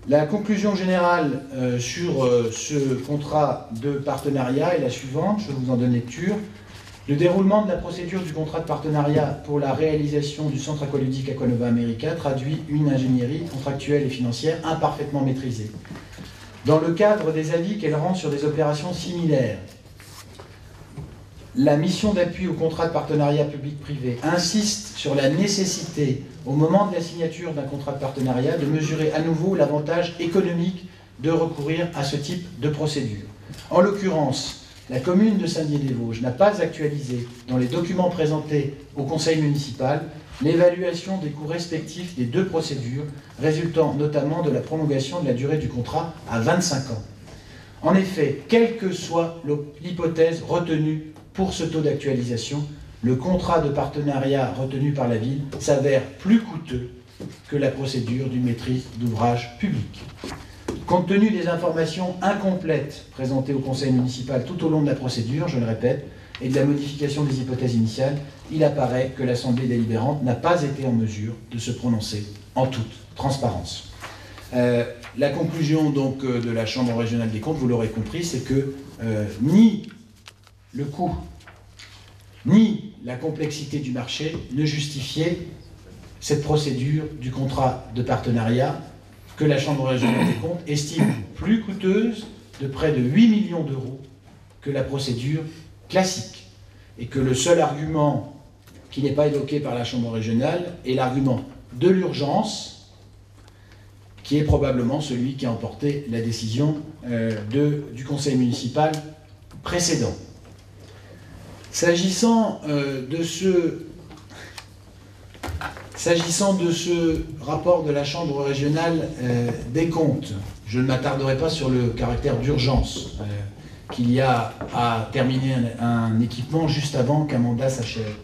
La conclusion générale sur ce contrat de partenariat est la suivante, je vais vous en donner lecture. Le déroulement de la procédure du contrat de partenariat pour la réalisation du centre aqualudique Aquanova America traduit une ingénierie contractuelle et financière imparfaitement maîtrisée. Dans le cadre des avis qu'elle rend sur des opérations similaires, la mission d'appui au contrat de partenariat public-privé insiste sur la nécessité, au moment de la signature d'un contrat de partenariat, de mesurer à nouveau l'avantage économique de recourir à ce type de procédure. En l'occurrence, la commune de Saint-Dié-des-Vosges n'a pas actualisé, dans les documents présentés au conseil municipal, l'évaluation des coûts respectifs des deux procédures, résultant notamment de la prolongation de la durée du contrat à 25 ans. En effet, quelle que soit l'hypothèse retenue pour ce taux d'actualisation, le contrat de partenariat retenu par la ville s'avère plus coûteux que la procédure d'une maîtrise d'ouvrage public. Compte tenu des informations incomplètes présentées au conseil municipal tout au long de la procédure, je le répète, et de la modification des hypothèses initiales, il apparaît que l'Assemblée délibérante n'a pas été en mesure de se prononcer en toute transparence. La conclusion donc de la Chambre régionale des comptes, vous l'aurez compris, c'est que ni le coût, ni la complexité du marché ne justifiaient cette procédure du contrat de partenariat que la Chambre régionale des comptes estime plus coûteuse de près de 8 millions d'euros que la procédure classique. Et que le seul argument qui n'est pas évoqué par la Chambre régionale est l'argument de l'urgence, qui est probablement celui qui a emporté la décision du conseil municipal précédent. S'agissant de ce rapport de la Chambre régionale des comptes, je ne m'attarderai pas sur le caractère d'urgence qu'il y a à terminer un équipement juste avant qu'un mandat s'achève.